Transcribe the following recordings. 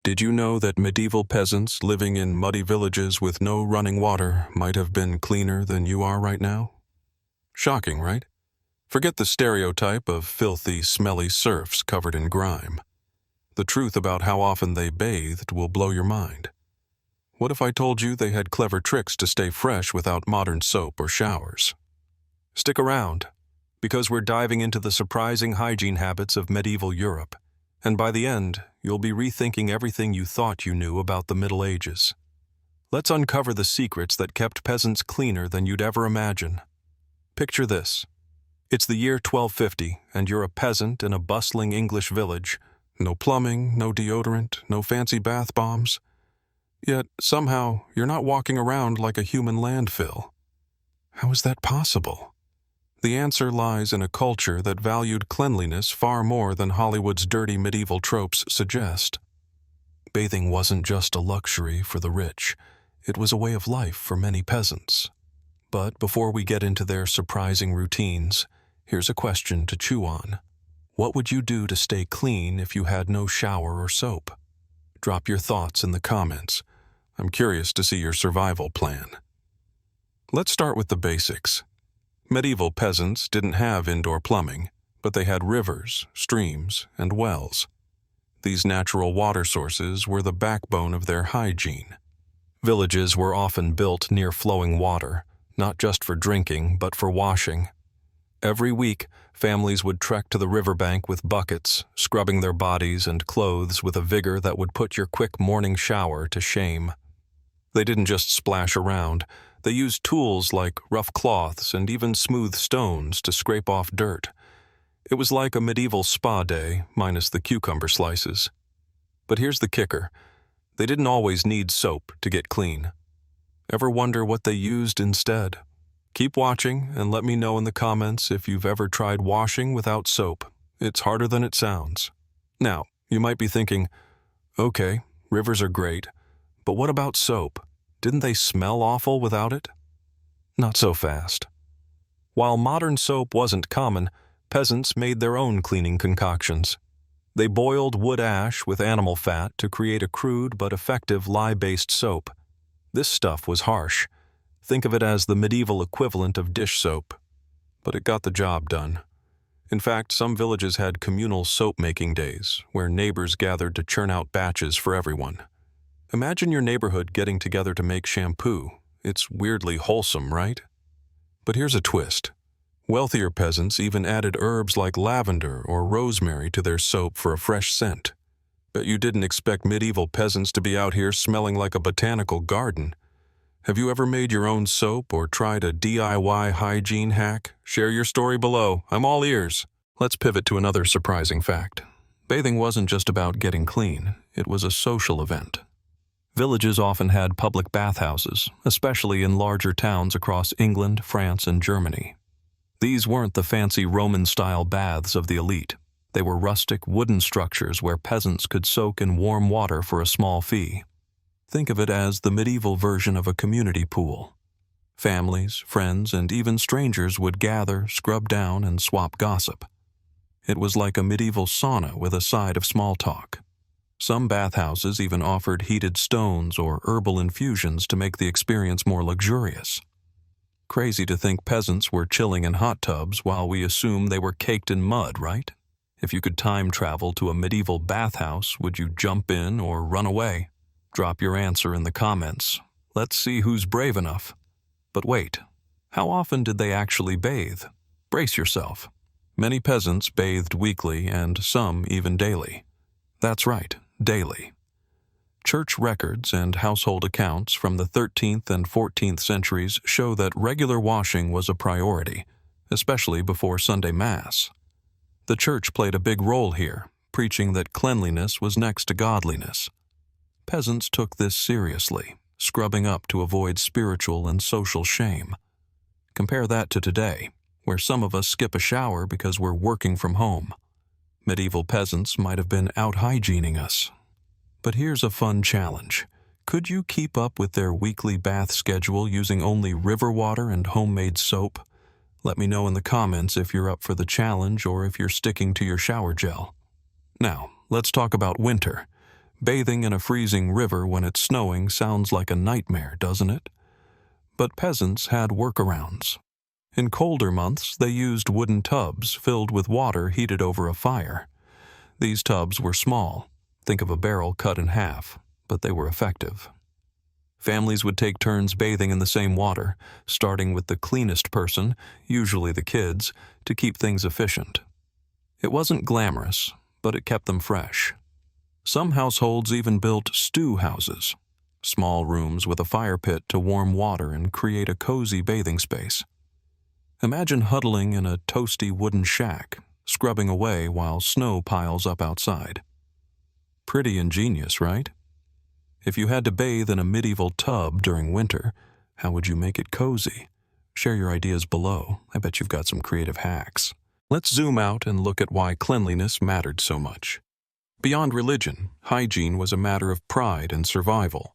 Did you know that medieval peasants living in muddy villages with no running water might have been cleaner than you are right now? Shocking, right? Forget the stereotype of filthy, smelly serfs covered in grime. The truth about how often they bathed will blow your mind. What if I told you they had clever tricks to stay fresh without modern soap or showers? Stick around, because we're diving into the surprising hygiene habits of medieval Europe. And by the end, you'll be rethinking everything you thought you knew about the Middle Ages. Let's uncover the secrets that kept peasants cleaner than you'd ever imagine. Picture this. It's the year 1250, and you're a peasant in a bustling English village. No plumbing, no deodorant, no fancy bath bombs. Yet, somehow, you're not walking around like a human landfill. How is that possible? The answer lies in a culture that valued cleanliness far more than Hollywood's dirty medieval tropes suggest. Bathing wasn't just a luxury for the rich, it was a way of life for many peasants. But before we get into their surprising routines, here's a question to chew on. What would you do to stay clean if you had no shower or soap? Drop your thoughts in the comments. I'm curious to see your survival plan. Let's start with the basics. Medieval peasants didn't have indoor plumbing, but they had rivers, streams, and wells. These natural water sources were the backbone of their hygiene. Villages were often built near flowing water, not just for drinking, but for washing. Every week, families would trek to the riverbank with buckets, scrubbing their bodies and clothes with a vigor that would put your quick morning shower to shame. They didn't just splash around. They used tools like rough cloths and even smooth stones to scrape off dirt. It was like a medieval spa day, minus the cucumber slices. But here's the kicker. They didn't always need soap to get clean. Ever wonder what they used instead? Keep watching and let me know in the comments if you've ever tried washing without soap. It's harder than it sounds. Now, you might be thinking, okay, rivers are great, but what about soap? Didn't they smell awful without it? Not so fast. While modern soap wasn't common, peasants made their own cleaning concoctions. They boiled wood ash with animal fat to create a crude but effective lye-based soap. This stuff was harsh. Think of it as the medieval equivalent of dish soap. But it got the job done. In fact, some villages had communal soap-making days, where neighbors gathered to churn out batches for everyone. Imagine your neighborhood getting together to make shampoo. It's weirdly wholesome, right? But here's a twist. Wealthier peasants even added herbs like lavender or rosemary to their soap for a fresh scent. Bet you didn't expect medieval peasants to be out here smelling like a botanical garden. Have you ever made your own soap or tried a DIY hygiene hack? Share your story below. I'm all ears. Let's pivot to another surprising fact. Bathing wasn't just about getting clean. It was a social event. Villages often had public bathhouses, especially in larger towns across England, France, and Germany. These weren't the fancy Roman-style baths of the elite. They were rustic wooden structures where peasants could soak in warm water for a small fee. Think of it as the medieval version of a community pool. Families, friends, and even strangers would gather, scrub down, and swap gossip. It was like a medieval sauna with a side of small talk. Some bathhouses even offered heated stones or herbal infusions to make the experience more luxurious. Crazy to think peasants were chilling in hot tubs while we assume they were caked in mud, right? If you could time travel to a medieval bathhouse, would you jump in or run away? Drop your answer in the comments. Let's see who's brave enough. But wait, how often did they actually bathe? Brace yourself. Many peasants bathed weekly and some even daily. That's right, daily. Church records and household accounts from the 13th and 14th centuries show that regular washing was a priority, especially before Sunday Mass. The church played a big role here, preaching that cleanliness was next to godliness. Peasants took this seriously, scrubbing up to avoid spiritual and social shame. Compare that to today, where some of us skip a shower because we're working from home. Medieval peasants might have been out-hygiening us. But here's a fun challenge. Could you keep up with their weekly bath schedule using only river water and homemade soap? Let me know in the comments if you're up for the challenge or if you're sticking to your shower gel. Now, let's talk about winter. Bathing in a freezing river when it's snowing sounds like a nightmare, doesn't it? But peasants had workarounds. In colder months, they used wooden tubs filled with water heated over a fire. These tubs were small. Think of a barrel cut in half, but they were effective. Families would take turns bathing in the same water, starting with the cleanest person, usually the kids, to keep things efficient. It wasn't glamorous, but it kept them fresh. Some households even built stew houses, small rooms with a fire pit to warm water and create a cozy bathing space. Imagine huddling in a toasty wooden shack, scrubbing away while snow piles up outside. Pretty ingenious, right? If you had to bathe in a medieval tub during winter, how would you make it cozy? Share your ideas below. I bet you've got some creative hacks. Let's zoom out and look at why cleanliness mattered so much. Beyond religion, hygiene was a matter of pride and survival.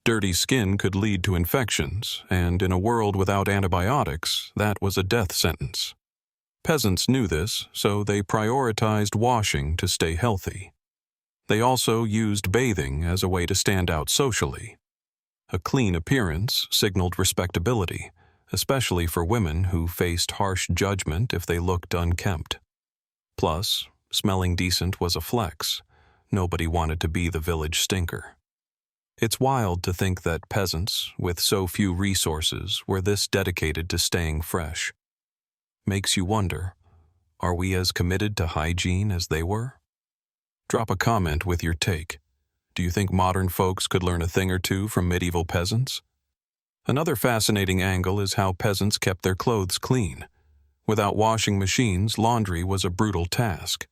Dirty skin could lead to infections, and in a world without antibiotics, that was a death sentence. Peasants knew this, so they prioritized washing to stay healthy. They also used bathing as a way to stand out socially. A clean appearance signaled respectability, especially for women who faced harsh judgment if they looked unkempt. Plus, smelling decent was a flex. Nobody wanted to be the village stinker. It's wild to think that peasants, with so few resources, were this dedicated to staying fresh. Makes you wonder, are we as committed to hygiene as they were? Drop a comment with your take. Do you think modern folks could learn a thing or two from medieval peasants? Another fascinating angle is how peasants kept their clothes clean. Without washing machines, laundry was a brutal task.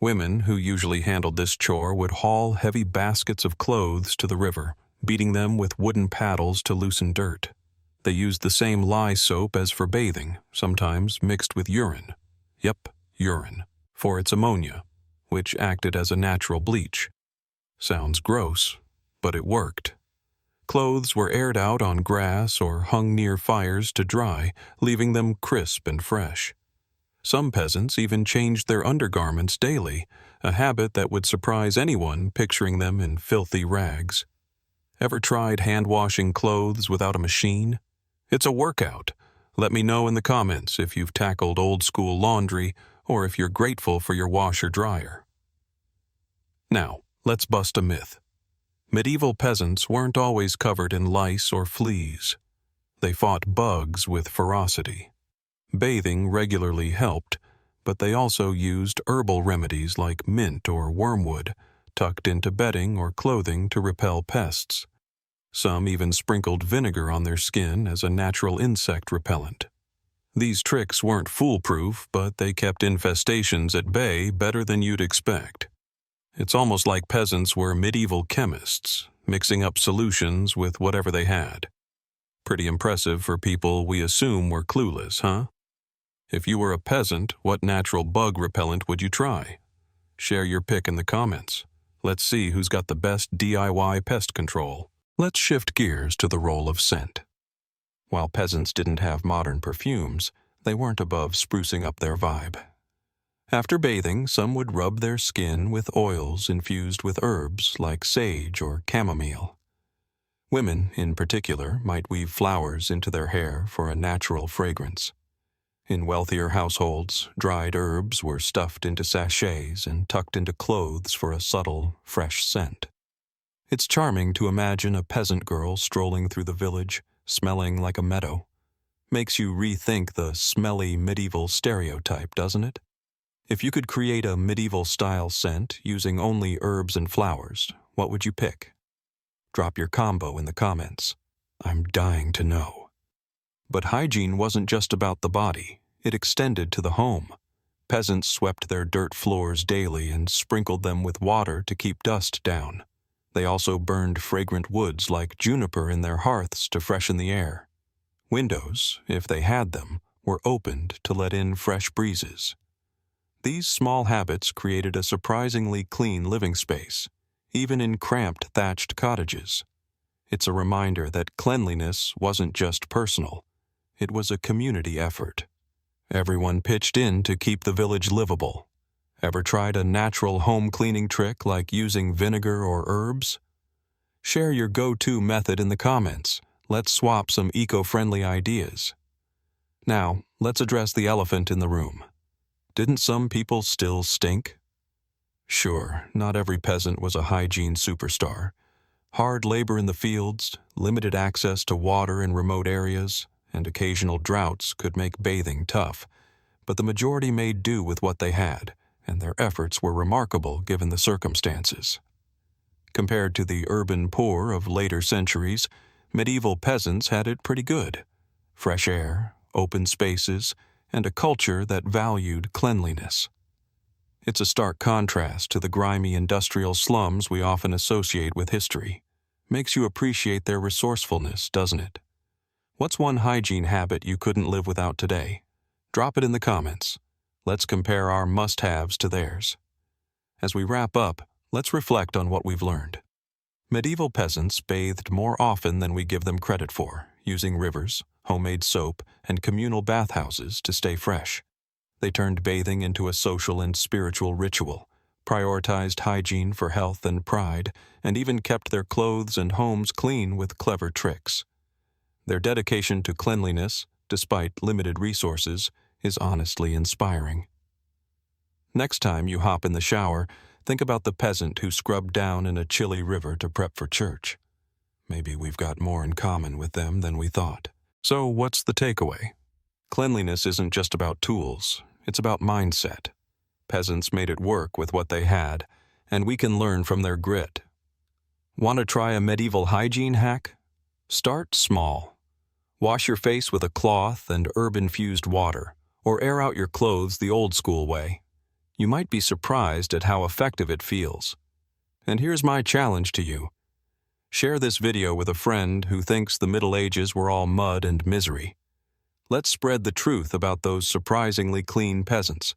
Women who usually handled this chore would haul heavy baskets of clothes to the river, beating them with wooden paddles to loosen dirt. They used the same lye soap as for bathing, sometimes mixed with urine. Yep, urine, for its ammonia, which acted as a natural bleach. Sounds gross, but it worked. Clothes were aired out on grass or hung near fires to dry, leaving them crisp and fresh. Some peasants even changed their undergarments daily, a habit that would surprise anyone picturing them in filthy rags. Ever tried hand-washing clothes without a machine? It's a workout. Let me know in the comments if you've tackled old-school laundry or if you're grateful for your washer-dryer. Now, let's bust a myth. Medieval peasants weren't always covered in lice or fleas. They fought bugs with ferocity. Bathing regularly helped, but they also used herbal remedies like mint or wormwood, tucked into bedding or clothing to repel pests. Some even sprinkled vinegar on their skin as a natural insect repellent. These tricks weren't foolproof, but they kept infestations at bay better than you'd expect. It's almost like peasants were medieval chemists, mixing up solutions with whatever they had. Pretty impressive for people we assume were clueless, huh? If you were a peasant, what natural bug repellent would you try? Share your pick in the comments. Let's see who's got the best DIY pest control. Let's shift gears to the role of scent. While peasants didn't have modern perfumes, they weren't above sprucing up their vibe. After bathing, some would rub their skin with oils infused with herbs like sage or chamomile. Women, in particular, might weave flowers into their hair for a natural fragrance. In wealthier households, dried herbs were stuffed into sachets and tucked into clothes for a subtle, fresh scent. It's charming to imagine a peasant girl strolling through the village, smelling like a meadow. Makes you rethink the smelly medieval stereotype, doesn't it? If you could create a medieval-style scent using only herbs and flowers, what would you pick? Drop your combo in the comments. I'm dying to know. But hygiene wasn't just about the body. It extended to the home. Peasants swept their dirt floors daily and sprinkled them with water to keep dust down. They also burned fragrant woods like juniper in their hearths to freshen the air. Windows, if they had them, were opened to let in fresh breezes. These small habits created a surprisingly clean living space, even in cramped thatched cottages. It's a reminder that cleanliness wasn't just personal. It was a community effort. Everyone pitched in to keep the village livable. Ever tried a natural home cleaning trick like using vinegar or herbs? Share your go-to method in the comments. Let's swap some eco-friendly ideas. Now, let's address the elephant in the room. Didn't some people still stink? Sure, not every peasant was a hygiene superstar. Hard labor in the fields, limited access to water in remote areas, and occasional droughts could make bathing tough. But the majority made do with what they had, and their efforts were remarkable given the circumstances. Compared to the urban poor of later centuries, medieval peasants had it pretty good. Fresh air, open spaces, and a culture that valued cleanliness. It's a stark contrast to the grimy industrial slums we often associate with history. Makes you appreciate their resourcefulness, doesn't it? What's one hygiene habit you couldn't live without today? Drop it in the comments. Let's compare our must-haves to theirs. As we wrap up, let's reflect on what we've learned. Medieval peasants bathed more often than we give them credit for, using rivers, homemade soap, and communal bathhouses to stay fresh. They turned bathing into a social and spiritual ritual, prioritized hygiene for health and pride, and even kept their clothes and homes clean with clever tricks. Their dedication to cleanliness, despite limited resources, is honestly inspiring. Next time you hop in the shower, think about the peasant who scrubbed down in a chilly river to prep for church. Maybe we've got more in common with them than we thought. So what's the takeaway? Cleanliness isn't just about tools, it's about mindset. Peasants made it work with what they had, and we can learn from their grit. Want to try a medieval hygiene hack? Start small. Wash your face with a cloth and herb-infused water, or air out your clothes the old-school way. You might be surprised at how effective it feels. And here's my challenge to you. Share this video with a friend who thinks the Middle Ages were all mud and misery. Let's spread the truth about those surprisingly clean peasants.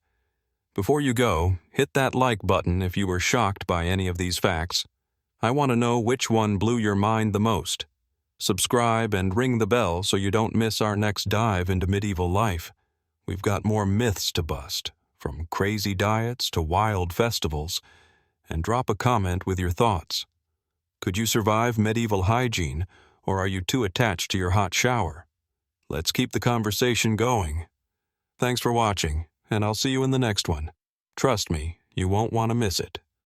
Before you go, hit that like button if you were shocked by any of these facts. I want to know which one blew your mind the most. Subscribe and ring the bell so you don't miss our next dive into medieval life. We've got more myths to bust, from crazy diets to wild festivals, and drop a comment with your thoughts. Could you survive medieval hygiene, or are you too attached to your hot shower? Let's keep the conversation going. Thanks for watching, and I'll see you in the next one. Trust me, you won't want to miss it.